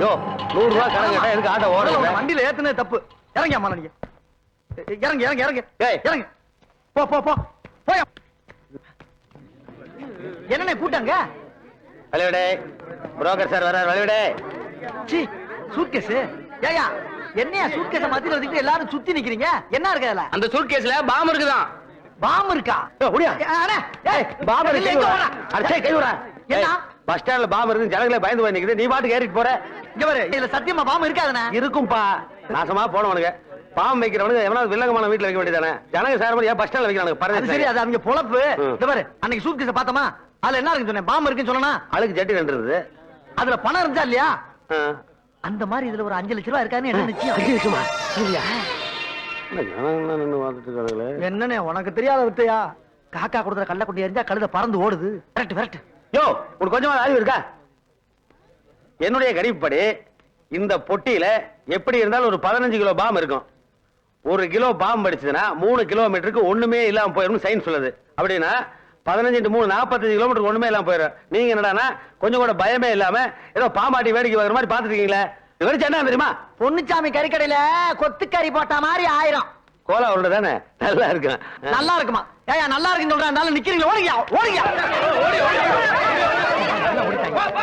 யோ 100 ரூபாய் கடன் கேட்டா எதுக்கு ஆட்டோ ஓடுற? வண்டியில ஏத்துனே தப்பு. இறங்கி அம்மா நீங்க. இறங்கி இறங்கி இறங்கி. ஏய் இறங்கி. போ போ போ. போய். என்னண்ணே கூட்டாங்க? வழிவிடே. புரோக்கர் சார் வரார் வழிவிடே. சீ சூட்கேஸ். ஏயா என்னையா சூட்கேஸ மத்தியில வச்சுட்டு எல்லாரும் சுத்தி நிக்கிறீங்க? என்ன இருக்கு அதுல? அந்த சூட்கேஸ்ல பாம் இருக்குதான். பாம் இருக்கா? ஓடியா. அண்ணே ஏய் பாம் இருக்கு. அடச்சே கை விடுடா. என்ன? பஸ் ஸ்டாண்ட்ல பாம் இருக்கு ஜனங்களே பயந்து போய் நிக்குது. நீ பாட்டுக்கு ஏறிட்டு போற. இங்க பாரு இதுல சத்தியமா பாம் இருக்காதுண்ணே. இருக்கும்பா. நாசமா போனவனுங்க. பாம் வைக்கிறவனுக்கு எவனாவது வில்லங்கமான வீட்டுல வைக்க வேண்டியதானே. ஜனங்க சார் ஏன் பஸ் ஸ்டாண்ட்ல வைக்கிறானுங்க பாருங்க. சரி அது அவங்க பொழப்பு. இந்த பாரு அன்னைக்கு சூட்கேஸ பார்த்தமா? அதுல என்ன இருக்குன்னு சொன்னேன்? பாம் இருக்குன்னு சொன்னா அழுக்கு ஜட்டி ரெண்டுது. அதுல பணம் இருந்தா இல்லையா? அந்த மாதிரி இதுல ஒரு 5 லட்சம் ரூபாய் இருக்கான்னு என்ன நிச்சயம்? 5 லட்சமா? இல்லையா? என்னண்ணே உனக்கு தெரியாத வித்தையா? காக்கா கொடுக்குற கல்ல கொண்டு எரிஞ்சா கழுத பறந்து ஓடுது. Correct correct. யோ உனக்கு கொஞ்சமா அறிவு இருக்கா? என்னுடைய கணிப்புப்படி இந்த பொட்டியில எப்படி இருந்தாலும் ஒரு 15 கிலோ பாம் இருக்கும். 1 கிலோ பாம் படிச்சதுன்னா 3 கிலோமீட்டருக்கு ஒண்ணுமே இல்லாம போயிடும் சயின்ஸ் சொல்லுது. அப்படின்னா 15 × 3 45 கிலோமீட்டருக்கு ஒண்ணுமே இல்லாம போயிடும். நீங்க என்னடானா கொஞ்சம் கூட பயமே இல்லாம ஏதோ பாம்பாட்டி வேடிக்கை பார்க்குற மாதிரி பாத்துட்டு இருக்கீங்களே. இது என்ன தெரியுமா? பொன்னுச்சாமி கறிக்கடையில கொத்துக்கறி போட்ட மாதிரி 1000 கோலா உருண்டை தானே நல்லா இருக்கும். நல்லா இருக்குமா? ஏயா நல்லா இருக்குன்னு சொல்றேன். நிக்கிறீங்க ஓடியா ஓடியா.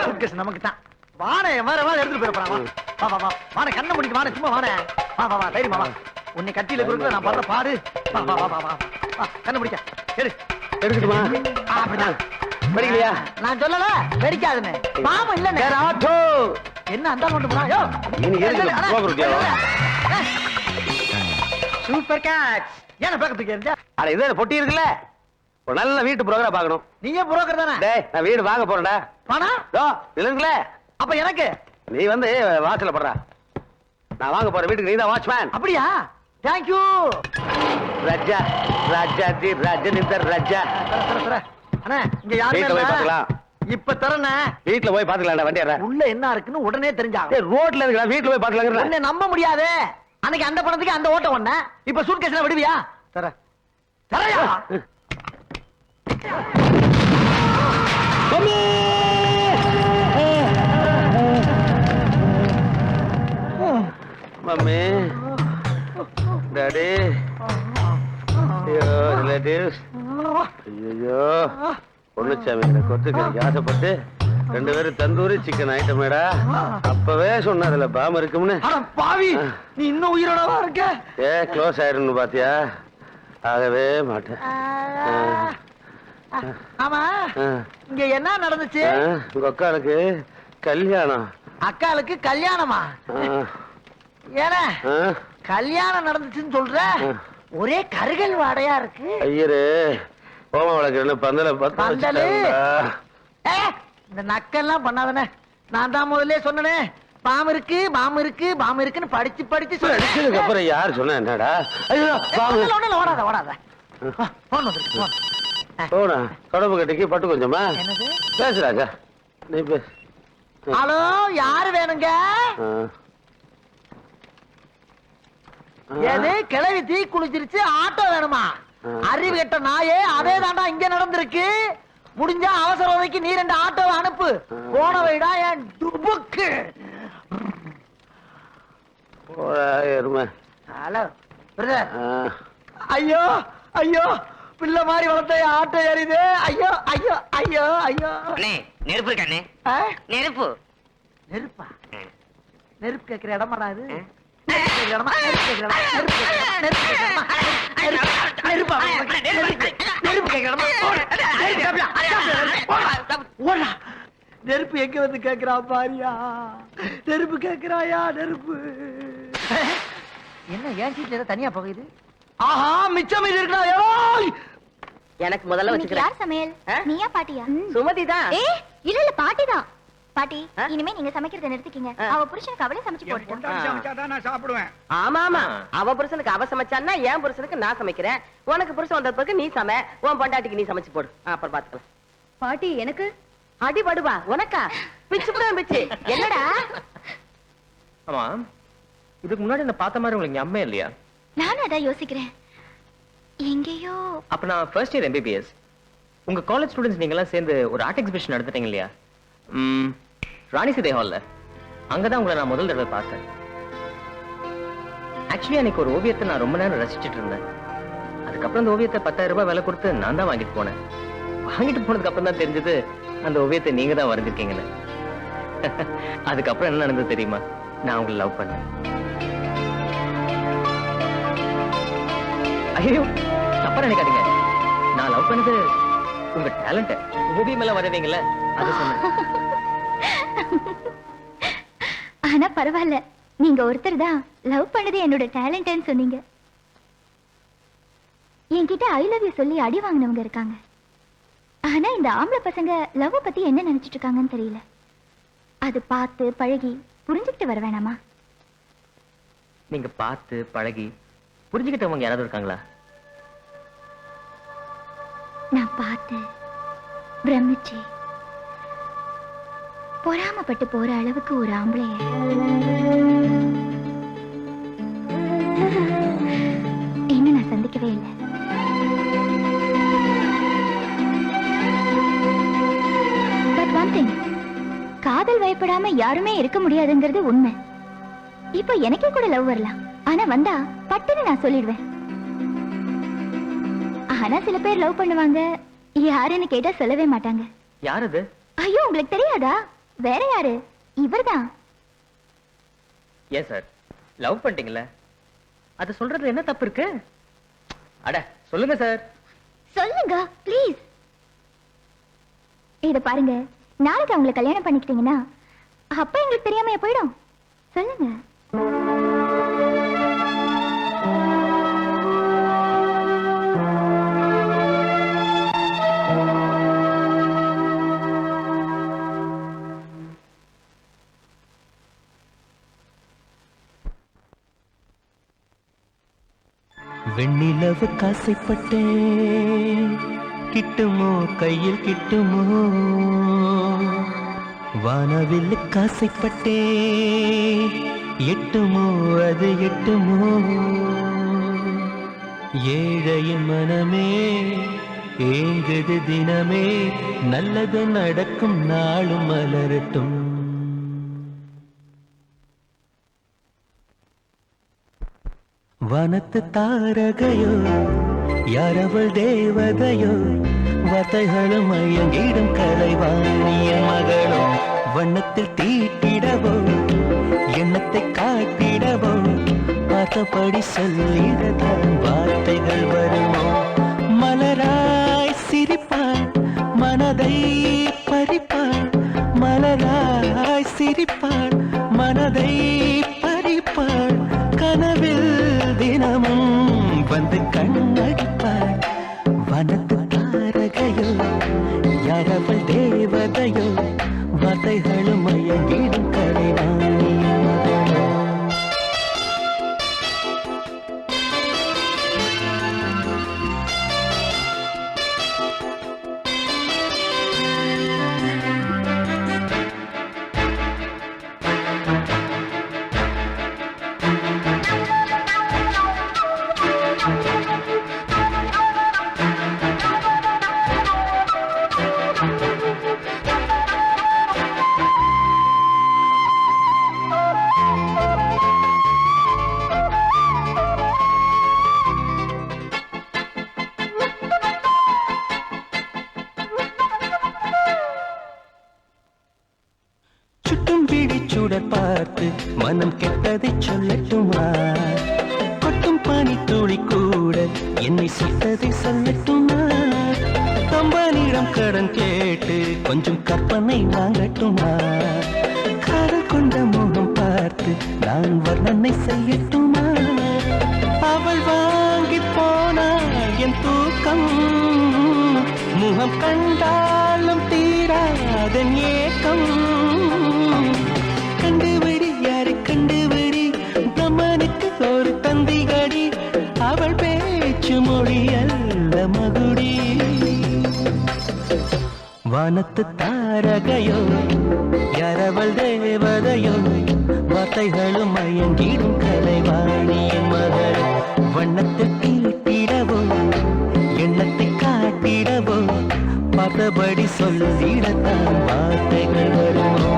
சூட்கேஸ் நமக்கு தான். வாணே வேற வேற எடுத்துட்டு போயிடறான். வா வா வா வாணே கண்ணை முடிக்க வாணே சும்மா வாணே. வா வா வா தைரியமா வா. உன்னை கட்டியில குறுக்குல நான் பண்ற பாரு. வா வா வா வா வா கண்ணை முடிக்க. எடு எடுத்துட்டுமா? அப்படிதான். படிக்கலையா? நான் சொல்லல வெடிக்காதுன்னு. பாவம் இல்லன்னு. ஆட்டோ என்ன அந்த கொண்டு போறா? யோ நீ எதுக்கு போக இருக்கியா? Super catch. ஏன் பக்கத்துக்கு எரிஞ்சா? அட இது பொட்டி இருக்குல்ல. ஒரு நல்ல வீட்டு புரோக்கரா பார்க்கணும். நீங்க புரோக்கர் தானே? டேய் நான் வீடு வாங்க போறேன்டா. பணம்? டோ இல்லங்கல. அப்ப எனக்கு நீ வந்து வாசல்ல போடுறா. நான் வாங்க போற வீட்டுக்கு நீ தான் வாட்ச்மேன். அப்படியா? Thank you. ராஜா ராஜாஜி ராஜனிந்தர் ராஜா. அண்ணா இங்க யாரும் வீட்ல போய் இல்ல. பார்க்கலாம். இப்ப தரனே. வீட்ல போய் பாத்துக்கலாம்டா வண்டி ஏற. உள்ள என்ன இருக்குன்னு உடனே தெரிஞ்சாகும். டேய் ரோட்ல இருக்கடா வீட்ல போய் பாத்துக்கலாம்ங்கற. உன்னை நம்ப முடியாது. அன்னைக்கு அந்த பணத்துக்கு அந்த ஓட்ட ஒண்ணே. இப்ப சூட்கேஸ்ல விடுவியா? தர. தரயா? மம்மி! மம்மி. டாடி. ஐயோ ரிலேட்டிவ்ஸ். ஐயோ பொண்ணுச்சாமி கொத்துக்கு ஆசைப்பட்டு 2 பேரும் தந்தூரி சிக்கன் ஐட்டமேடா. அப்பவே சொன்னதுல பாம் இருக்கும்னு. அட பாவி நீ இன்னும் உயிரோடவா இருக்க? க்ளோஸ் ஆயிடுன்னு பாத்தியா? ஆகவே மாட்டேன். ஆமா இங்க என்ன நடந்துச்சு? உங்க அக்காளுக்கு கல்யாணம். அக்காளுக்கு கல்யாணமா? ஏன்னா கல்யாணம் நடந்துச்சுன்னு சொல்ற. ஒரே கருகல் வாடையா இருக்கு. ஐயரு ஓம வளர்க்குறேன்னு பந்தல பந்தலு. இந்த நக்கெல்லாம் பண்ணாதானே. நான் தான் முதல்ல சொன்னனே பாம் இருக்கு பாம் இருக்கு பாம் இருக்குன்னு படிச்சு படிச்சு சொல்றதுக்கு அப்புறம் யார் சொன்னா என்னடா? ஐயோ ஓடாத ஓடாத. போன் வந்துருக்கு போன். போனா தொடப்பு கட்டிக்கு பட்டு கொஞ்சமா என்னது? பேசுறாஜா நீ பேசு. ஹலோ யாரு வேணுங்க? எது கிளவி தீ குளிச்சிருச்சு ஆட்டோ வேணுமா? அறிவு கெட்ட நாயே அதே தாண்டா இங்க நடந்திருக்கு. முடிஞ்சா அவசர உதவிக்கு நீ 2 ஆட்டோவை அனுப்பு. போன வைடா என் டுபுக்கு. Hello brother. ஐயோ ஐயோ பிள்ளை மாதிரி வளர்த்த ஆட்டோ ஏறிது. ஐயோ ஐயோ ஐயோ ஐயோ. நெருப்பு கண்ணு. நெருப்பு நெருப்பா? நெருப்பு கேட்கிற இடமாடா இது? நெருப்பு எங்க வந்து கேக்குறா பாரியா? நெருப்பு கேக்குறாயா? நெருப்பு என்ன ஏன் சீட்ல தனியா போகுது? ஆஹா மிச்சம் இது இருக்கா? எனக்கு முதல்ல வச்சுக்கிறேன். யார் சமையல்? நீயா பாட்டியா? சுமதி தான். இல்ல இல்ல பாட்டி தான். பாட்டி இனிமே நீங்க சமைக்கிறத நிறுத்திக்கீங்க. அவ புருஷனுக்கு அவளே சமைச்சு போட்டுட்டான். நான் சாப்பிடுவேன். ஆமா ஆமா அவ புருஷனுக்கு அவ சமைச்சான்னா என் புருஷனுக்கு நான் சமைக்கிறேன். உனக்கு புருஷன் வந்த பிறகு நீ சமை. உன் பொண்டாட்டிக்கு நீ சமைச்சு போடு. அப்புறம் பாத்துக்கலாம். பாட்டி எனக்கு அடி படுவா உனக்கா? பிச்சு போடுவேன் பிச்சு. என்னடா? ஆமா இதுக்கு முன்னாடி என்ன பார்த்த மாதிரி உங்களுக்கு ஞாபகம் இல்லையா? நானும் அதான் யோசிக்கிறேன். எங்கேயோ. அப்ப நான் ஃபர்ஸ்ட் இயர் MBBS. உங்க காலேஜ் ஸ்டூடெண்ட்ஸ் நீங்க எல்லாம் சேர்ந்து ஒரு ஆர்ட் எக்ஸிபிஷன் நடத்திட்டீங்க இல்லையா? ராணி சீதை ஹால்ல. அங்கதான் உங்களை நான் முதல் தடவை பார்த்தேன். ஆக்சுவலி அன்னைக்கு ஒரு ஓவியத்தை நான் ரொம்ப நேரம் ரசிச்சிட்டு இருந்தேன். அதுக்கப்புறம் அந்த ஓவியத்தை 10,000 ரூபாய் விலை கொடுத்து நான் தான் வாங்கிட்டு போனேன். வாங்கிட்டு போனதுக்கு அப்புறம் தான் தெரிஞ்சது அந்த ஓவியத்தை நீங்க தான் வரைஞ்சிருக்கீங்கன்னு. அதுக்கப்புறம் என்ன நடந்தது தெரியுமா? நான் உங்களை லவ் பண்ணேன். ஐயோ, தப்பா நினைக்காதீங்க. நான் லவ் பண்ணது உங்க டேலண்ட். ஓவியம் எல்லாம் வரைவீங்கல்ல, அது சொன்னேன். ஆனா பரவாயில்ல, நீங்க ஒருத்தர் தான் லவ் பண்ணது என்னோட டேலண்ட்னு சொன்னீங்க. என்கிட்ட ஐ லவ் யூ சொல்லி அடி வாங்கினவங்க இருக்காங்க. ஆனா இந்த ஆம்பளை பசங்க லவ் பத்தி என்ன நினைச்சிட்டு இருக்காங்கன்னு தெரியல. அது பார்த்து பழகி புரிஞ்சுக்கிட்டு வர வேணாமா? நீங்க பார்த்து பழகி புரிஞ்சுக்கிட்டவங்க யாராவது இருக்காங்களா? நான் பார்த்து பிரமிச்சு பொறாமப்பட்டு போற அளவுக்கு ஒரு ஆம்பளைய இன்னும் நான் சந்திக்கவே இல்லை. பட் ஒன் திங், காதல் வயப்படாம யாருமே இருக்க முடியாதுங்கிறது உண்மை. இப்போ எனக்கே கூட லவ் வரலாம், ஆனா வந்தா பட்டுன்னு நான் சொல்லிடுவேன். ஆனா சில பேர் லவ் பண்ணுவாங்க, யாருன்னு கேட்டா சொல்லவே மாட்டாங்க. யார் அது? ஐயோ, உங்களுக்கு தெரியாதா? வேற யாரு, இவர்தான். ஏன் சார், லவ் பண்ணிட்டீங்கல்ல, அது சொல்றதுல என்ன தப்பு இருக்கு? அட சொல்லுங்க சார். சொல்லுங்க ப்ளீஸ். இத பாருங்க, நாளைக்கு அவங்களை கல்யாணம் பண்ணிக்கிட்டீங்கன்னா அப்ப எங்களுக்கு தெரியாம போயிடும். சொல்லுங்க. வெண்ணிலவு காசைப்பட்டேன், கிட்டுமோ கையில் கிட்டுமோ. வானவில்லு காசைப்பட்டேன், எட்டுமோ அது எட்டுமோ. ஏழையின் மனமே ஏங்குது தினமே, நல்லது நடக்கும் நாளும் மலரட்டும். வனத்து தாரகையோ யாரவள் தேவதையோ, வார்த்தைகளும் மயங்கிடும் கலைவாணியின் மகளோ. வண்ணத்தில் தீட்டிடவோ எண்ணத்தை காட்டிடவோ, பார்த்தபடி சொல்லிடத்தான் வார்த்தைகள் வருமோ. மலராய் சிரிப்பாள் மனதை பறிப்பாள், மலராய் சிரிப்பாள் மனதை பறிப்பாள். கனவில் தினமும் வந்து கண்ணடிப்பாள். வனத்து தாரகையோ யாரவள் தேவதையோ, வார்த்தைகளும் மயங்கிடும் கலைவாணியின் மகளோ. சுடர் பார்த்து மனம் கெட்டதை சொல்லட்டுமா? கொட்டும் பனி துளி கூட என்னை சுட்டதை சொல்லட்டுமா? கம்பனிடம் கடன் கேட்டு கொஞ்சம் கற்பனை வாங்கட்டுமா? காதல் கொண்ட முகம் பார்த்து நான் வர்ணனை செய்யட்டுமா? அவள் வாங்கி போனாள் என் தூக்கம், முகம் கண்டாலும் தீராதன் ஏக்கம். கண்டுபிடி யாரு கண்டுபிடி, பிரம்மனுக்கு ஒரு தந்திகடி, அவள் பேச்சு மொழி அல்ல மகுடி. வானத்து தாரகையோ யாரவள் தேவதையோ, வார்த்தைகளும் மயங்கிடும் கலைவாணியின் மகள். வண்ணத்தில் தீட்டிடவோ எண்ணத்தை காட்டிடவோ, பார்த்தபடி சொல்லிடத்தான் வார்த்தைகள் வருமோ.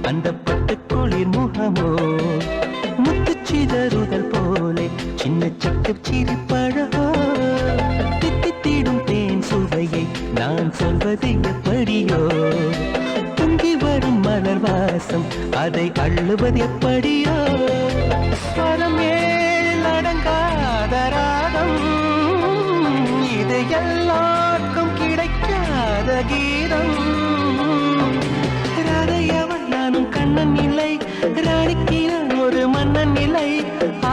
அந்த பட்டு குளிர் முகமோ முத்துச்சிதறுதல் போலே சின்ன சிட்டு சிரிப்பழகோ தித்தித்திடும் தேன் சுவையை நான் சொல்வது எப்படியோ பொங்கி வரும் மலர் வாசம் அதை அள்ளுவது எப்படியோ ஸ்வரம் ஏழு அடங்காத ராகம் இது எல்லாருக்கும் கிடைக்காத கீதம் ராதையவள் நானும் கண்ணன் இல்லை ராணிக்கு நான் ஒரு மன்னன் இல்லை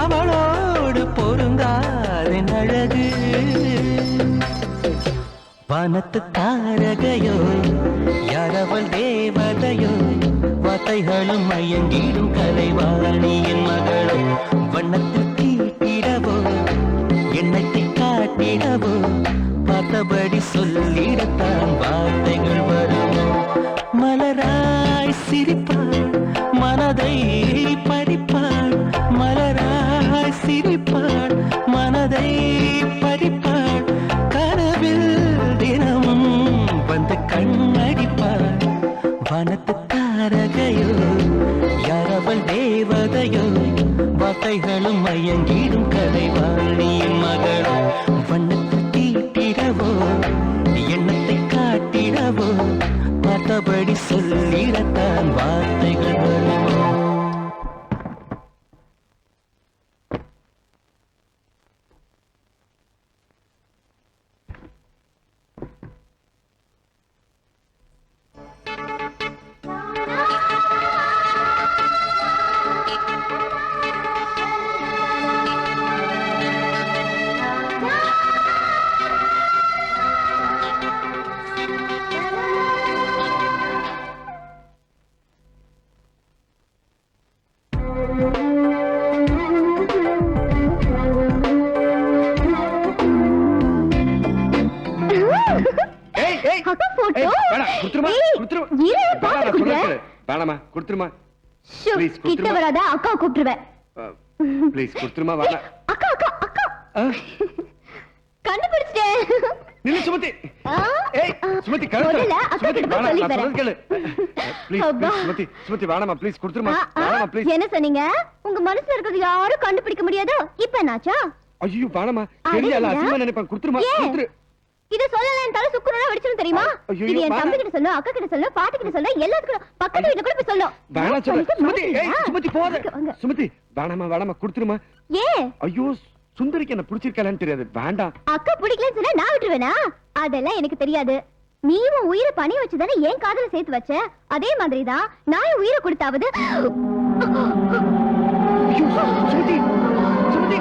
அவளோடு பொருந்தாத அழகு வானத்து தாரகையோ யாரவள் தேவதையோ வார்த்தைகளும் மயங்கிடும் கலைவாணியின் மகளோ வண்ணத்தில் தீட்டிடவோ எண்ணத்தில் காட்டிடவோ பார்த்தபடி சொல்லிடத்தான் வார்த்தைகள் வருமோ மலராய் சிரிப்பாள் மனதை படிப்பாள் மலராய் சிரிப்பாள் மனதை படிப்பாள் கனவில் தினமும் வந்து கண்ணடிப்பாள் வனத்து தாரகையோ யாரவள் தேவதையோ வார்த்தைகளும் மயங்கிடும் கலைவாணியின் மகளோ வண்ணத்தை தீட்டிடவோ எண்ணத்தை காட்டிடவோ பார்த்தபடி சொல்லிடத்தான் வார்த்தைகள் வருமோ அக்கா போட்டோ வேணாமா குடுத்துருமா கிட்ட வராத அக்கா கூப்பிட்டுருவேன் ப்ளீஸ் குடுத்துருமா வேணாம் அக்கா அக்கா அக்கா கண்டுபிடிச்சிட்டேன் நில்லு சுமதி ஏய் சுமதி முதல்ல அக்கா கிட்ட போய் சொல்லி தரேன் கேளு ப்ளீஸ் சுமதி சுமதி வேணாமா ப்ளீஸ் குடுத்துருமா வேணாமா ப்ளீஸ் என்ன சொன்னீங்க உங்க மனசுல இருக்கிறது யாரும் கண்டுபிடிக்க முடியாதோ இப்போ என்னாச்சா ஐயோ வேணாமா தெரியல அசிமா நினைப்பேன் குடுத்துருமா குடுத்துரு இத சொல்லல என் தலை சுக்குறோட வெடிச்சிரும் தெரியுமா இது என் தம்பி கிட்ட சொல்லு அக்கா கிட்ட சொல்லு பாட்டி கிட்ட சொல்லு எல்லாத்துக்கும் பக்கத்து வீட்ல கூட போய் சொல்லு வேணா சொல்லு சுமதி ஏய் சுமதி போத சுமதி வேணாமா குடுத்துருமா ஏன் ஐயோ சுந்தரிக்கு என்ன பிடிச்சிருக்கலான்னு தெரியாது வேண்டாம் அக்கா பிடிக்கலன்னு சொன்னா நான் விட்டுருவேனா அதெல்லாம் எனக்கு தெரியாது நீ உன் உயிரை பணி வச்சுதானே ஏன் காதல சேர்த்து வச்ச அதே மாதிரிதான் நான் உயிரை கொடுத்தாவது சுமதி சுமதி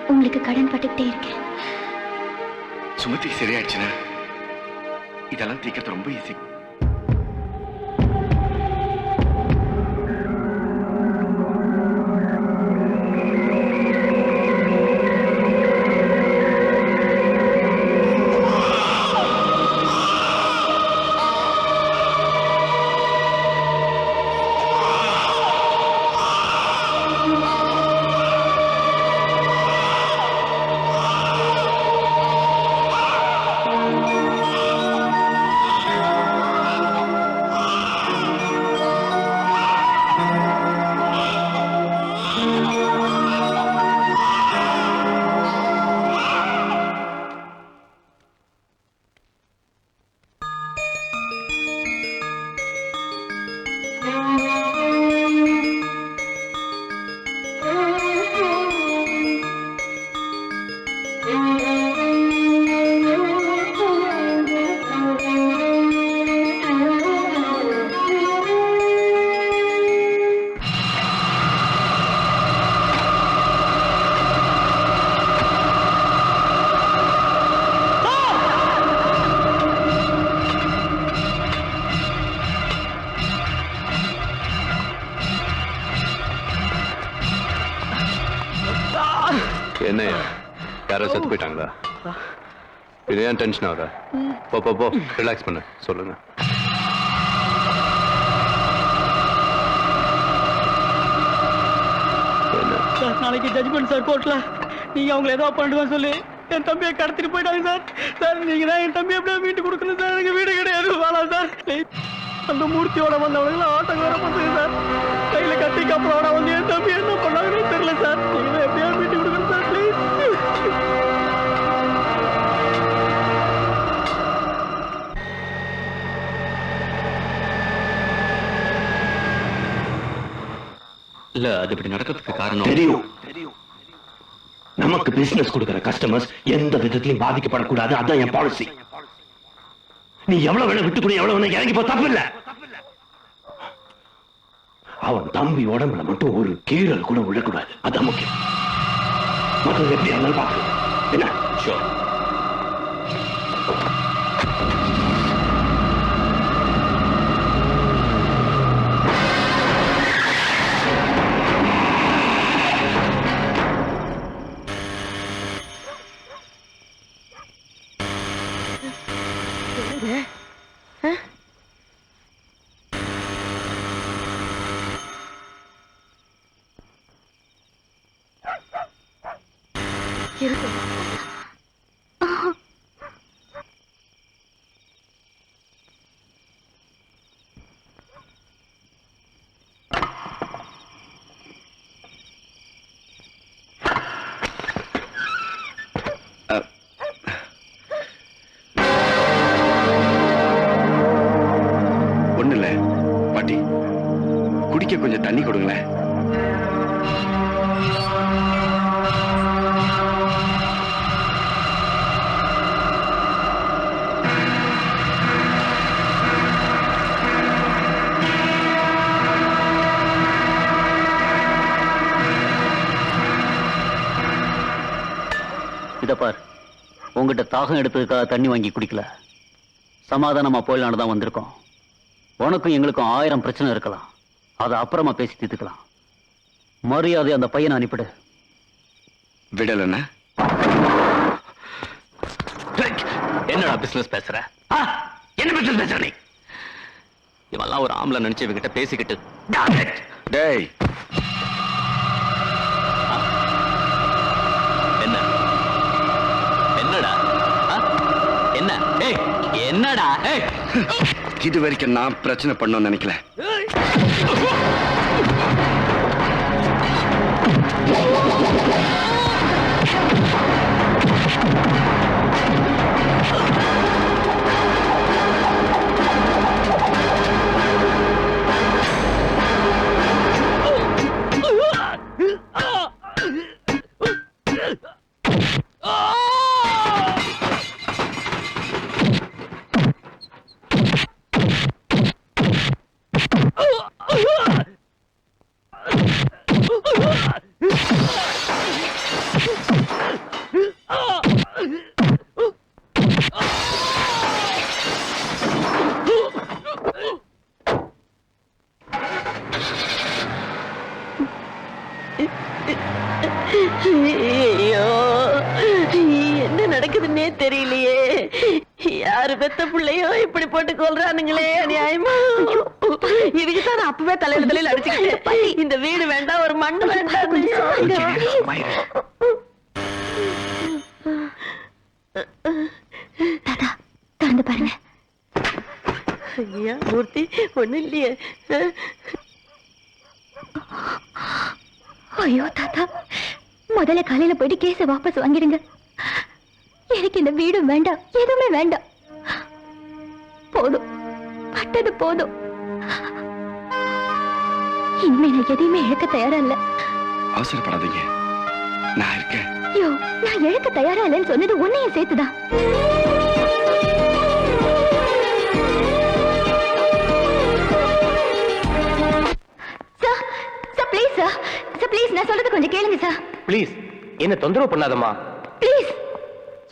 உங்களுக்கு கடன் பட்டுக்கிட்டே இருக்கேன். சுமதி சரியாயிடுச்சுன்னா இதெல்லாம் தீக்கிறது ரொம்ப ஈஸி. என்னையா யாரோ செத்து போயிட்டாங்களா? இது ஏன் டென்ஷன் ஆகுதா? போ ரிலாக்ஸ் பண்ணு. சொல்லுங்க. சார் நாளைக்கு ஜட்ஜ்மெண்ட் சார் கோர்ட்ல. நீங்க அவங்களை ஏதோ பண்ணிடுவான்னு சொல்லி என் தம்பியை கடத்திட்டு போயிட்டாங்க சார். சார் நீங்க தான் என் தம்பி எப்படியா வீட்டு கொடுக்கணும் சார். எனக்கு வீடு கிடையாது. வேணாம் சார். அந்த மூர்த்தியோட வந்தவங்களை ஆட்டக்கார பண்ணுங்க சார். கையில கத்தி கப்பலோட வந்து என் தம்பி என்ன பண்ணாங்கன்னு தெரியல சார். நீங்க தான் எப்படியா வீட்டு கொடுக்கணும் சார் ப்ளீஸ். இல்ல அது இப்படி நடக்கிறதுக்கு காரணம் தெரியும். நமக்கு பிசினஸ் கொடுக்கிற கஸ்டமர்ஸ் எந்த விதத்திலையும் பாதிக்கப்படக்கூடாது. அதான் என் பாலிசி. நீ எவ்வளவு வேணா விட்டு கூட எவ்வளவு வேணா இறங்கி போ, தப்பு இல்ல. அவன் தம்பி உடம்புல மட்டும் ஒரு கீறல் கூட விழக்கூடாது. அதான் முக்கியம். மற்றது எப்படி இருந்தாலும் பார்க்கலாம். என்ன? ஷோர். ஒண்ணு இல்ல பாட்டி, குடிக்க கொஞ்சம் தண்ணி கொடுங்களேன். இத பார், உங்ககிட்ட தாகம் எடுத்ததுக்காக தண்ணி வாங்கி குடிக்கல. சமாதானமா போயிடலான்னு தான் வந்திருக்கோம். உனக்கும் எங்களுக்கும் 1000 பிரச்சனை இருக்கலாம். அதை அப்புறமா பேசி தீர்த்துக்கலாம். மரியாதை அந்த பையனை அனுப்பிடு. விடலண்ணா. என்னடா பிசினஸ் பேசுற? என்ன பிசினஸ் பேசுற நீ? இவெல்லாம் ஒரு ஆம்பளை நினைச்சு இவகிட்ட பேசிக்கிட்டு. டேய், என்ன என்னடா என்ன? ஏய் என்னடா? இது வரைக்கும் நான் பிரச்சனை பண்ணணும்னு நினைக்கல. ஐயோ, என்ன நடக்குதுன்னே தெரியலையே. யாரு பெத்த பிள்ளையோ இப்படி போட்டு கொல்றானுங்களே, அநியாயமா. இதுக்குதான் நான் அப்பவே தலையில தலையில அடிச்சுக்கிட்டேன். இந்த வீடு வேண்டாம், ஒரு மண்ணு வேண்டாம். தாத்தா திறந்து பாருங்க. ஐயா மூர்த்தி, ஒண்ணு இல்லையே. ஐயோ தாத்தா, முதல்ல காலையில போயிட்டு கேஸ வாபஸ் வாங்கிடுங்க. எனக்கு இந்த வீடும் வேண்டாம், எதுவுமே வேண்டாம். போதும், பட்டது போதும். இனிமே நான் எதையுமே இழக்க தயாரா இல்ல. அவசரப்படாதீங்க, நான் இருக்கேன். ஐயோ, நான் இழக்க தயாரா இல்லைன்னு சொன்னது உன்னையும் சேர்த்துதான். நான் சொல்றது கொஞ்சம் கேளுங்க சார். ப்ளீஸ் என்ன தொந்தரவு பண்ணாதம்மா. ப்ளீஸ்,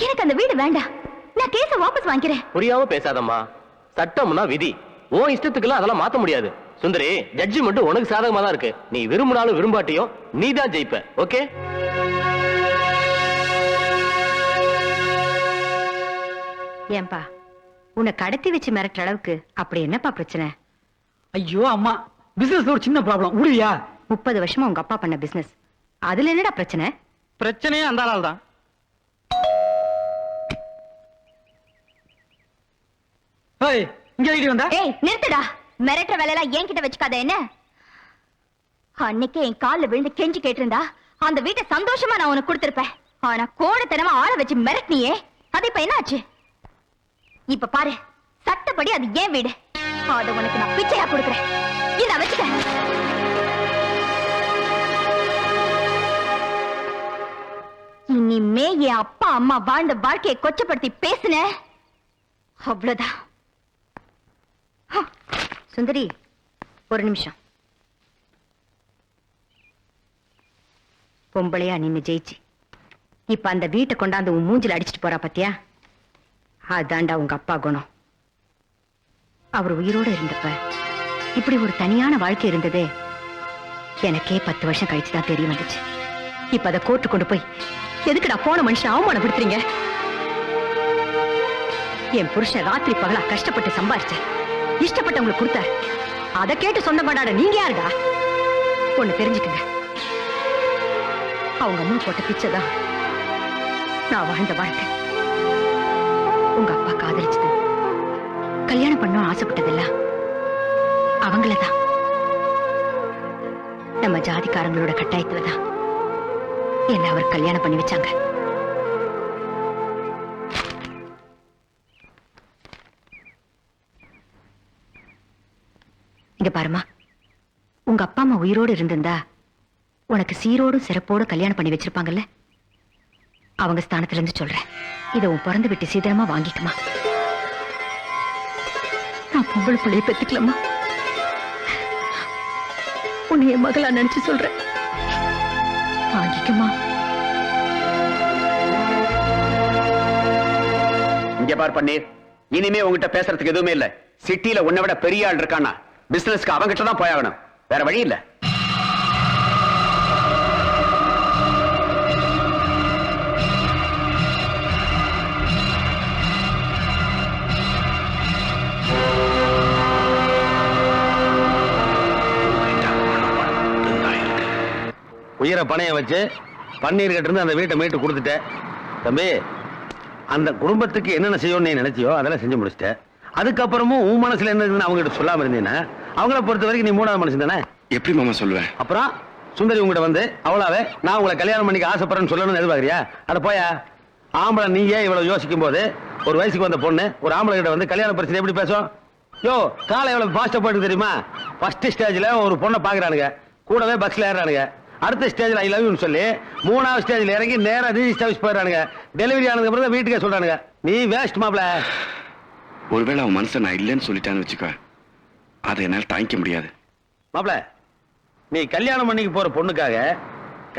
எனக்கு அந்த வீடு வேண்டாம். நான் கேஸ வாபஸ் வாங்கிக்கிறேன். புரியாம பேசாதம்மா. சட்டம்னா விதி. உன் இஷ்டத்துக்குலாம் அதெல்லாம் மாத்த முடியாது. சுந்தரி, ஜட்ஜ்மெண்ட் உனக்கு சாதகமா தான் இருக்கு. நீ விரும்பினாலும் விரும்பாட்டியும் நீ தான் ஜெயிப்ப. ஓகே? ஏன்பா உன்னை கடத்தி வச்சு மிரட்டுற அளவுக்கு அப்படி என்னப்பா பிரச்சனை? ஐயோ அம்மா, பிசினஸ்ல ஒரு சின்ன ப்ராப்ளம். உடுவியா? 30 வருஷமா உங்க அப்பா பண்ண பிசினஸ், அதுல என்னடா பிரச்சனை? பிரச்சனையே அந்த ஆள் தான். இங்க ஐடி வந்தா? ஏய் நிறுத்துடா, மிரட்டுற வேலையெல்லாம் என்கிட்ட வச்சுக்காத. என்ன அன்னைக்கு என் கால்ல விழுந்து கெஞ்சி கேட்டிருந்தா அந்த வீட்டை சந்தோஷமா நான் உனக்கு கொடுத்திருப்பேன். ஆனா கோடத்தனமா ஆளை வச்சு மிரட்டினியே, அது இப்ப என்ன ஆச்சு? இப்ப பாரு, சட்டப்படி அது ஏன் வீடு, அத உனக்கு நான் பிச்சையா கொடுக்குறேன். இத வச்சுக்க. இனிமே என் அப்பா அம்மா வாழ்ந்த வாழ்க்கையை கொச்சப்படுத்தி பேசுன அவ்வளவுதான். சுந்தரி, ஒரு நிமிஷம். பொம்பளையா நின்னு ஜெயிச்சு இப்ப அந்த வீட்டை கொண்டாந்து உன் மூஞ்சில அடிச்சிட்டு போறா பாத்தியா? அதாண்டா உங்க அப்பா குணம். அவர் உயிரோடு இருந்தப்ப இப்படி ஒரு தனியான வாழ்க்கை இருந்ததே எனக்கே 10 வருஷம் கழிச்சுதான் தெரிய வந்துச்சு. இப்ப அதை கோர்ட்டு கொண்டு போய் எதுக்குடா போன மனுஷன் அவமானப்படுத்துறீங்க? என் புருஷன் ராத்திரி பகலா கஷ்டப்பட்டு சம்பாரிச்ச இஷ்டப்பட்டவங்களுக்கு கொடுத்தார். அதை கேட்டு சொந்த பண்ணாட நீங்க யாருடா? ஒண்ணு தெரிஞ்சுக்குங்க, அவங்க அம்மா போட்ட பிச்சைதான் நான் வாழ்ந்த வாழ்க்கை. உங்க அப்பா காதலிச்சது, கல்யாணம் பண்ண ஆசைப்பட்டதில்ல அவங்களதான். நம்ம ஜாதிக்காரங்களோட கட்டாயத்துலதான் என்ன அவர் கல்யாணம் பண்ணி வச்சாங்க. இங்க பாருமா, உங்க அப்பா அம்மா உயிரோடு இருந்திருந்தா உனக்கு சீரோடு சிறப்போடு கல்யாணம் பண்ணி வச்சிருப்பாங்கல்ல, அவங்க ஸ்தானத்துல இருந்து சொல்றேன். இதை உன் பிறந்து விட்டு சீக்கிரமா வாங்கிக்குமா. நான் பொம்பளை பிள்ளைய பெத்துக்கலாமா? உன்னை என் மகளா நினைச்சு சொல்றேன், வாங்கிக்குமா. இங்க பார் பன்னீர், இனிமே உங்ககிட்ட பேசுறதுக்கு எதுவுமே இல்ல. சிட்டில உன்னை விட பெரிய ஆள் இருக்கானா, பிசினஸ்க்கு அவங்கிட்ட தான் போயாகணும், வேற வழி இல்ல. உயிரை பணைய வச்சு பன்னீர் கிட்ட இருந்து அந்த வீட்டை மீட்டு கொடுத்துட்டேன். தம்பி, அந்த குடும்பத்துக்கு என்னென்ன செய்யணும்னு நீ நினைச்சியோ அதெல்லாம் செஞ்சு முடிச்சிட்டேன். அதுக்கப்புறமும் உன் மனசுல என்ன இருக்குன்னு அவங்க கிட்ட சொல்லாம இருந்தீங்கன்னா அவங்கள பொறுத்த வரைக்கும் நீ 3வது மனுஷன் தானே. எப்படி மாமா சொல்லுவேன்? அப்புறம் சுந்தரி உங்ககிட்ட வந்து அவளாவே நான் உங்களை கல்யாணம் பண்ணிக்க ஆசைப்படுறேன்னு சொல்லணும்னு எதிர்பார்க்கறியா? அட போயா. ஆம்பளை நீயே இவ்வளவு யோசிக்கும் போது ஒரு வயசுக்கு வந்த பொண்ணு ஒரு ஆம்பளை கிட்ட வந்து கல்யாண பிரச்சனை எப்படி பேசும்? யோ, காலை எவ்வளவு ஃபாஸ்டா போயிட்டு தெரியுமா? ஃபர்ஸ்ட் ஸ்டேஜ்ல ஒரு பொண்ணை பாக்குறானுங்க, கூடவே பஸ்ல ஏறானுங்க. அடுத்த ஸ்டேஜ்ல ஐ லவ் யூன்னு சொல்லி 3வது ஸ்டேஜ்ல இறங்கி நேரா ரிஜிஸ்டர் ஆபீஸ் போயிடறானுங்க. டெலிவரி ஆனதுக்கு அப்புறம் தான் வீட்டுக்கே சொல்றானுங்க. நீ வேஸ்ட் மாப்ள. ஒருவேளை அவன் மனசை நான் இல்லைன்னு சொல்லிட்டான்னு வச்சுக்க, அதை என்னால் தாங்கிக்க முடியாது. மாப்ள, நீ கல்யாணம் பண்ணிக்கு போற பொண்ணுக்காக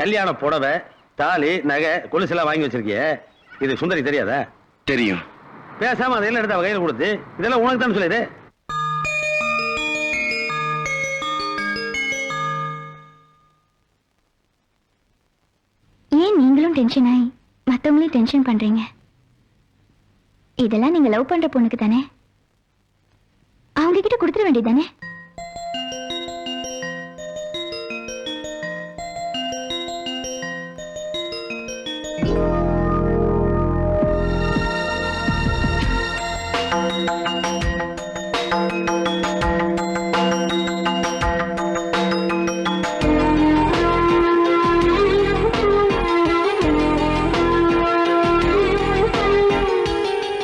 கல்யாண புடவை, தாலி, நகை, கொலுசெல்லாம் வாங்கி வச்சிருக்கிய. இது சுந்தரி தெரியாதா? தெரியும். பேசாம அதையெல்லாம் எடுத்து அவ கையில கொடுத்து இதெல்லாம் உனக்கு தான் சொல்லிடு. ஏன் நீங்களும் டென்ஷன் ஆகி மத்தவங்களையும் டென்ஷன் பண்றீங்க? இதெல்லாம் நீங்க லவ் பண்ற பொண்ணுக்கு தானே, அவங்க கிட்ட கொடுத்துட வேண்டியதானே.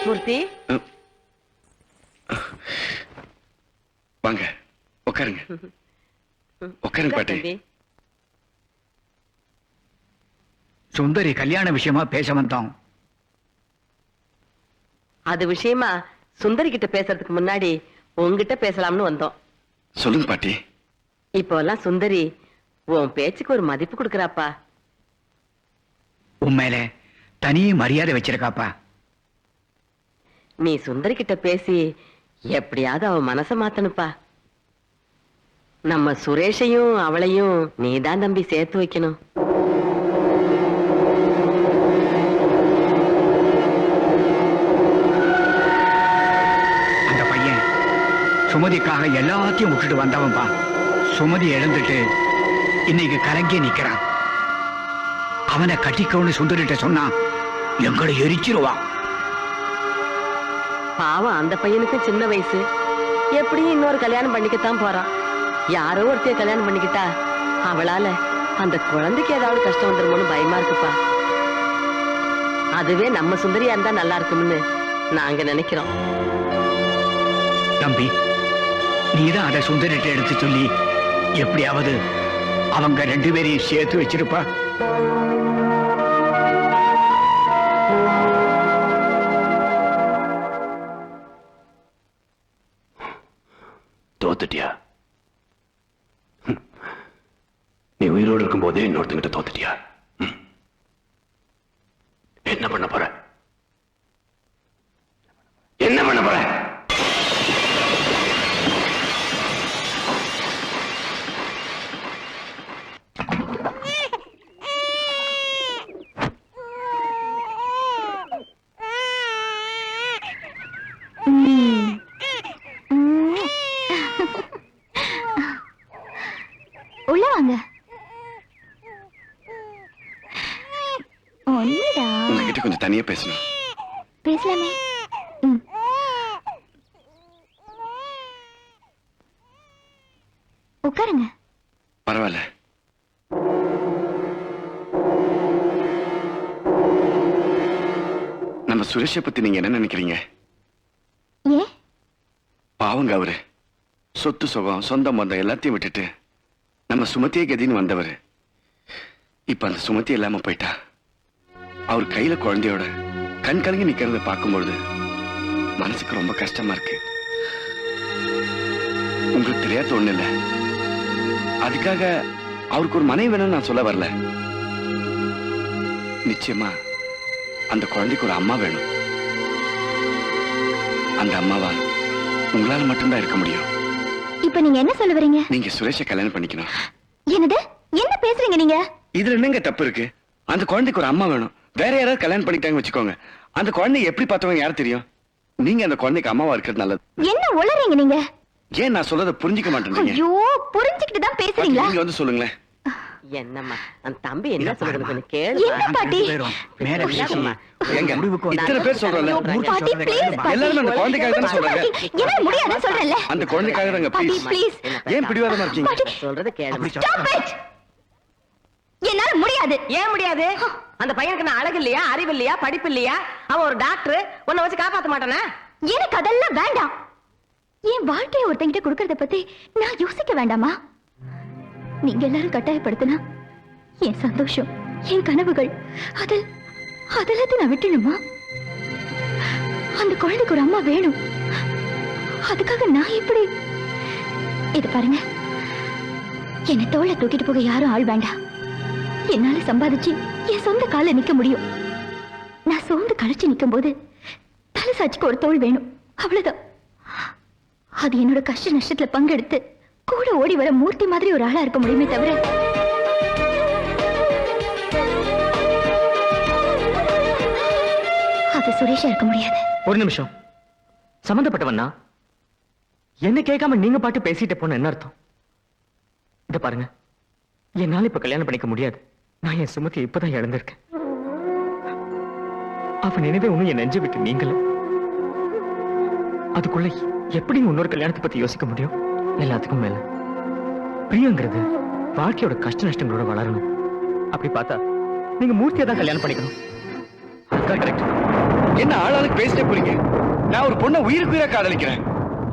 மூர்த்தி, வாங்க உட்காருங்க. உட்காருங்க பாட்டி. தம்பி. சுந்தரி கல்யாண விஷயமா பேச வந்தோம். அது விஷயமா சுந்தரி கிட்ட பேசுறதுக்கு முன்னாடி உங்ககிட்ட பேசலாம்னு வந்தோம். சொல்லுங்க பாட்டி. இப்போ எல்லாம் சுந்தரி உன் பேச்சுக்கு ஒரு மதிப்பு கொடுக்கறாப்பா. உண்மையில தனி மரியாதை வச்சிருக்காப்பா. நீ சுந்தரி கிட்ட பேசி எப்படியாவது அவ மனச மாத்தணுப்பா. நம்ம சுரேஷையும் அவளையும் நீதான் தம்பி சேர்த்து வைக்கணும். சுமதிக்காக எல்லாத்தையும் விட்டுட்டு வந்தவன்பா. சுமதி இழந்துட்டு இன்னைக்கு கலங்கி நிக்கிறான். அவனை கட்டிக்கணும்னு சுந்தரிட்ட சொன்னா எங்களை எரிச்சிருவான். பாவம் அந்த பையனுக்கு சின்ன வயசு, எப்படியும் இன்னொரு கல்யாணம் பண்ணிக்கத்தான் போறான். யாரோ ஒருத்தைய கல்யாணம் பண்ணிக்கிட்டா அவளால அந்த குழந்தைக்கு ஏதாவது கஷ்டம் வந்துருமோன்னு பயமா இருக்குப்பா. அதுவே நம்ம சுந்தரியா இருந்தா நல்லா இருக்கும்னு நாங்க நினைக்கிறோம். தம்பி, நீதான் அதை சுந்தரிட்ட எடுத்து சொல்லி எப்படியாவது அவங்க 2 பேரையும் சேர்த்து வச்சிருப்பா. தோத்துட்டியா? நீ உயிரோடு இருக்கும் போதே இன்னொருத்தங்கிட்ட தோத்துட்டியா? என்ன பண்ண போற? என்ன பண்ண போற? உள்ள வாங்க. ஒண்ணுடா. உங்ககிட்ட கொஞ்சம் தனியா பேசணும். பேசலாமே. உட்காருங்க. பரவாயில்ல. நம்ம சுரேஷை பத்தி நீங்க என்ன நினைக்கிறீங்க? ஏன்? பாவங்க அவரு. சொத்து சுகம் சொந்த பந்தம் எல்லாத்தையும் விட்டுட்டு நம்ம சுமத்தியே கதின்னு வந்தவர். இப்ப அந்த சுமத்தி இல்லாம போயிட்டா. அவர் கையில குழந்தையோட கண் கலங்கி நிக்கிறத பார்க்கும்பொழுது மனசுக்கு ரொம்ப கஷ்டமா இருக்கு. உங்களுக்கு தெரியாத ஒண்ணு இல்ல, அதுக்காக அவருக்கு ஒரு மனைவி வேணும்னு நான் சொல்ல வரல. நிச்சயமா அந்த குழந்தைக்கு ஒரு அம்மா வேணும். அந்த அம்மாவா உங்களால மட்டும்தான் இருக்க முடியும். இப்ப நீங்க என்ன சொல்ல வரீங்க? நீங்க சுரேஷை கல்யாணம் பண்ணிக்கணும். என்னது? என்ன பேசுறீங்க நீங்க? இதுல என்னங்க தப்பு இருக்கு? அந்த குழந்தைக்கு ஒரு அம்மா வேணும். வேற யாராவது கல்யாணம் பண்ணிட்டாங்க வச்சுக்கோங்க, அந்த குழந்தைய எப்படி பார்த்தவங்க யாரு தெரியும்? நீங்க அந்த குழந்தைக்கு அம்மாவா இருக்கிறது நல்லது. என்ன உளறீங்க நீங்க? ஏன் நான் சொல்றத புரிஞ்சுக்க மாட்டேன்றீங்க? ஐயோ, புரிஞ்சுக்கிட்டு தான் பேசுறீங்களா? நீங்க வந்து சொல்லுங்களேன். என்னம்மா அந்த தம்பி என்ன சொல்றது கொஞ்சம் கேளு. என்ன பாட்டி? மேல பேசி எங்க இத்தனை பேர் சொல்றல, பாட்டி ப்ளீஸ். எல்லாரும் அந்த குழந்தைக்காக தானே சொல்றாங்க. என்ன முடியாதுன்னு சொல்றேன்ல. அந்த குழந்தைக்காக தாங்க. பாட்டி ப்ளீஸ் ப்ளீஸ். ஏன் பிடிவாதமா இருக்கீங்க? சொல்றது கேளு. Stop it. என்னால முடியாது. ஏன் முடியாது? அந்த பையனுக்கு நான் அழகு இல்லையா, அறிவு இல்லையா, படிப்பு இல்லையா? அவன் ஒரு டாக்டர், உன்னை வச்சு காப்பாத்த மாட்டானா? எனக்கு அதெல்லாம் வேண்டாம். என் வாழ்க்கையை ஒருத்தங்கிட்ட கொடுக்கறத பத்தி நான் யோசிக்க வேண்டாமா? நீங்க எல்லாரும் கட்டாயப்படுத்தினா என் சந்தோஷம், என் கனவுகள் அதெல்லாம் நான் விட்டுணுமா? அந்த குழந்தைக்கு ஒரு அம்மா வேணும். அதுக்காக நான் எப்படி? இது பாருங்க, என்னை தோளை தூக்கிட்டு போக யாரும் ஆள் வேண்டாம். என்னால சம்பாதிச்சு என் சொந்த கால நிக்க முடியும். நான் சோர்ந்து களைச்சு நிக்கும் போது தலை சாட்சிக்கு ஒரு தோள் வேணும், அவ்வளவுதான். அது என்னோட கஷ்ட நஷ்டத்துல பங்கெடுத்து கூட ஓடி வர மூர்த்தி மாதிரி ஒரு ஆளா இருக்க முடியுமே தவிர அது சுரேஷா இருக்க முடியாது. ஒரு நிமிஷம், சம்பந்தப்பட்டவன்னா என்ன கேட்காம நீங்க பாட்டு பேசிட்டு போன என்ன அர்த்தம்? இத பாருங்க, என்னால இப்ப கல்யாணம் பண்ணிக்க முடியாது. நான் என் சுமதியை இப்பதான் இழந்திருக்கேன். அவ நினைவே ஒண்ணும் என் நெஞ்சு விட்டு நீங்கள. அதுக்குள்ள எப்படி இன்னொரு கல்யாணத்தை பத்தி யோசிக்க முடியும்? எல்லாத்துக்கும் மேல பிரியங்கிறது வாழ்க்கையோட கஷ்ட நஷ்டங்களோட வளரணும். அப்படி பார்த்தா நீங்க மூர்த்தியை தான் கல்யாணம் பண்ணிக்கணும். கரெக்ட். என்ன ஆளாளுக்கு பேசிட்டே போறீங்க? நான் ஒரு பொண்ணை உயிருக்கு உயிரா காதலிக்கிறேன்.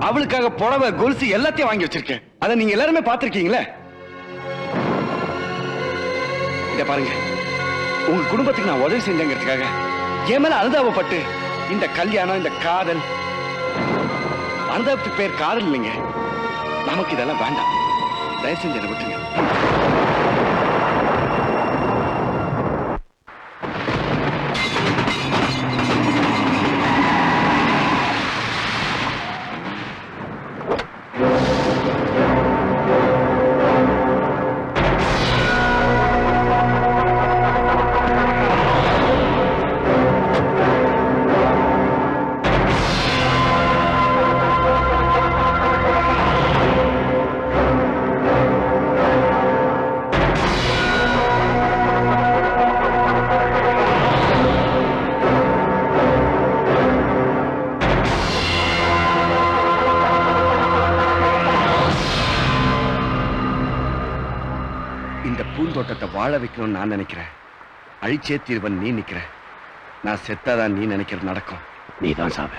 அவளுக்காக புடவை கொலுசு எல்லாத்தையும் வாங்கி வச்சிருக்கேன். அதை நீங்க எல்லாருமே பார்த்திருக்கீங்களே. இத பாருங்க, உங்க குடும்பத்துக்கு நான் உதவி செஞ்சேங்கிறதுக்காக என் மேல அனுதாபப்பட்டு இந்த கல்யாணம், இந்த காதல், அனுதாபத்துக்கு பேர் காதல் இல்லைங்க. நமக்கு இதெல்லாம் வேண்டாம். தயவு செஞ்சு என்னை விட்டுருங்க. இந்த பூந்தோட்டத்தை வாழ வைக்கணும்னு நான் நினைக்கிறேன். அழிச்சே தீர்வன் நீ நிக்கிற. நான் செத்தாதான் நீ நினைக்கிறது நடக்கும். நீ தான் சாவ.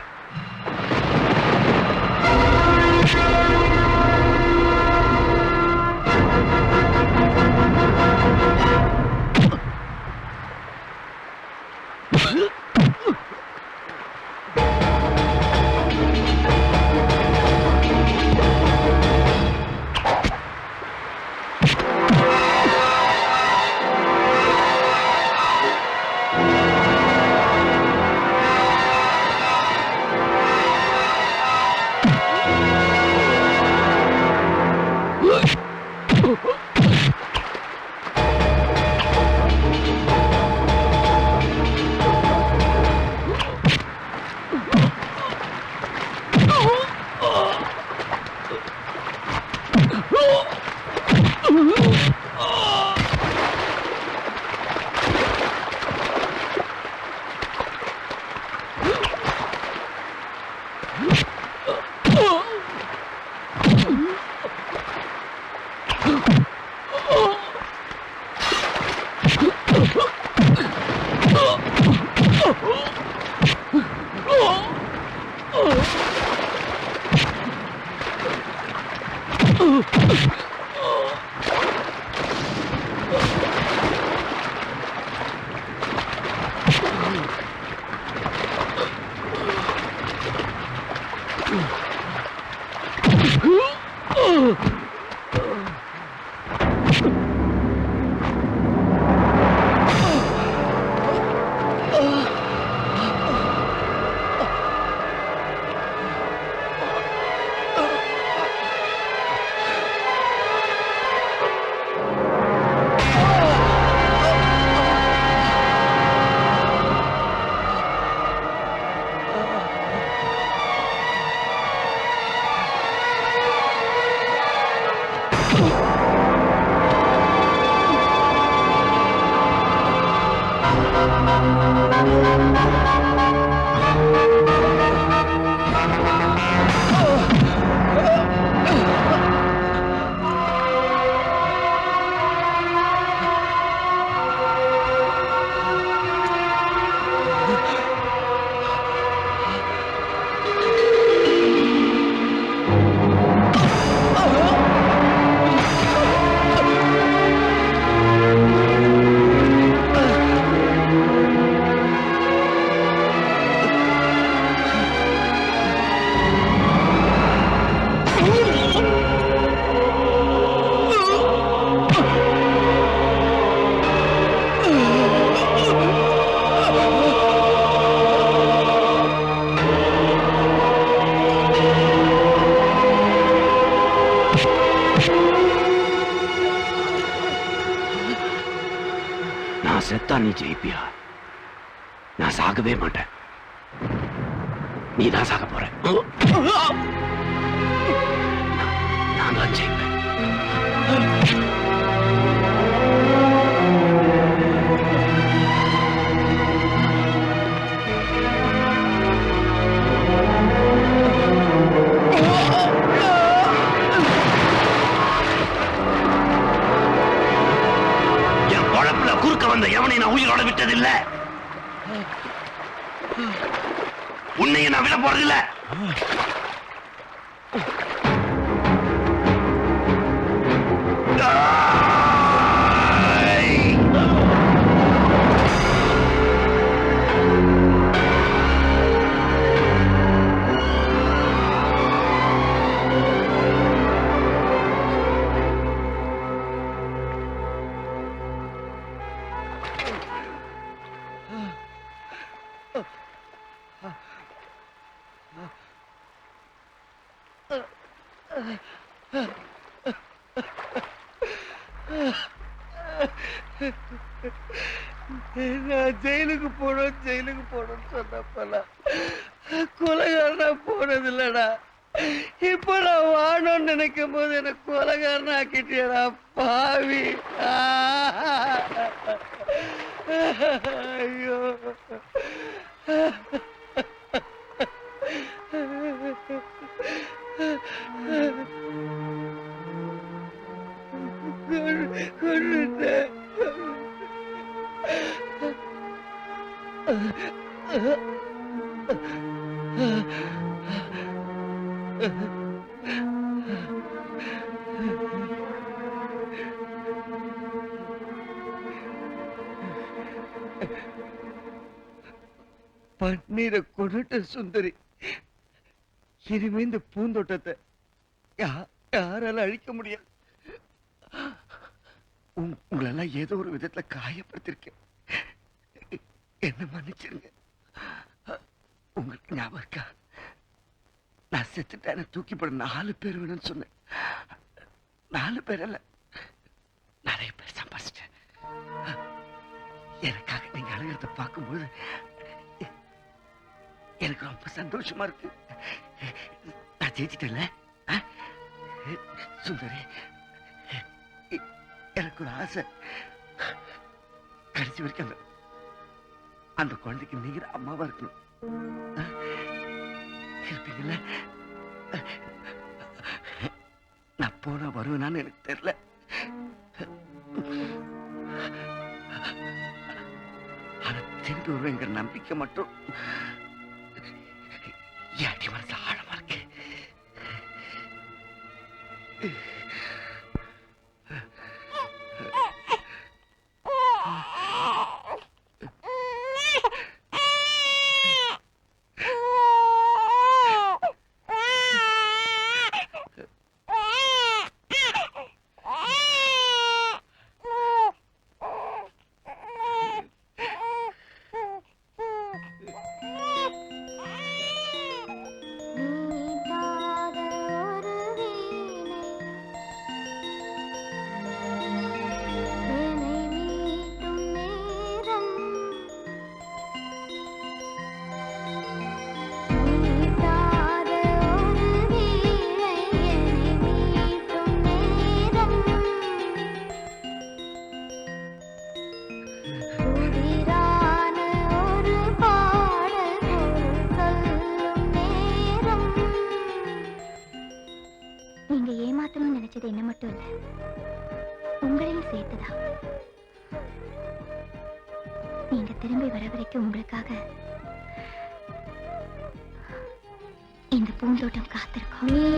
செத்தா நீ ஜெயிப்பியா? நான் சாகவே மாட்டேன். நீ தான் சாக போற. நான் தான் ஜெயிப்பேன். குறுக்க வந்த எவனை நான் உயிரோட விட்டதில்லை. உன்னைய நான் விட போறதில்ல. நான் ஜெயிலுக்கு போனோம்னு சொன்னப்பலாம் கொலைகாரனா போனதில்லடா. இப்ப நான் வாழணும்னு நினைக்கும் போது எனக்கு கொலைகாரனா ஆக்கிட்டியடா பாவி. ஐயோ கொன்று பன்னீரை கொண்டுட்ட சுந்தரி. இனிமே இந்த பூந்தோட்டத்தை யாரால அழிக்க முடியாது. உங்களெல்லாம் ஏதோ ஒரு விதத்துல காயப்படுத்திருக்கேன். என்ன மன்னிச்சிருங்க. உங்களுக்கு ஞாபகம் இருக்கா, நான் செத்துட்டேன் தூக்கி போட 4 பேர் வேணும்னு சொன்னேன். 4 பேர் அல்ல, நிறைய பேர் சம்பாதிச்சிட்டேன். எனக்காக நீங்க அழுகிறத பார்க்கும்போது எனக்கு ரொம்ப சந்தோஷமா இருக்கு. நான் ஜெயிச்சிட்டேன்ல சுந்தரி. எனக்கு ஒரு ஆசை, கடைசி வரைக்கும் அந்த குழந்தைக்கு நீங்க அம்மாவா இருக்கணும். இருப்பீங்கல்ல? நான் போனா வருவேனான்னு எனக்கு தெரியல. ஆனா திரும்பி வருவேங்கிற நம்பிக்கை மட்டும் யாட்டி மனசு ஆழமா இருக்கு. என்ன மட்டும் இல்ல, உங்களையும் சேர்த்துதான். நீங்க திரும்பி வர வரைக்கும் உங்களுக்காக இந்த பூந்தோட்டம் காத்திருக்கோம்.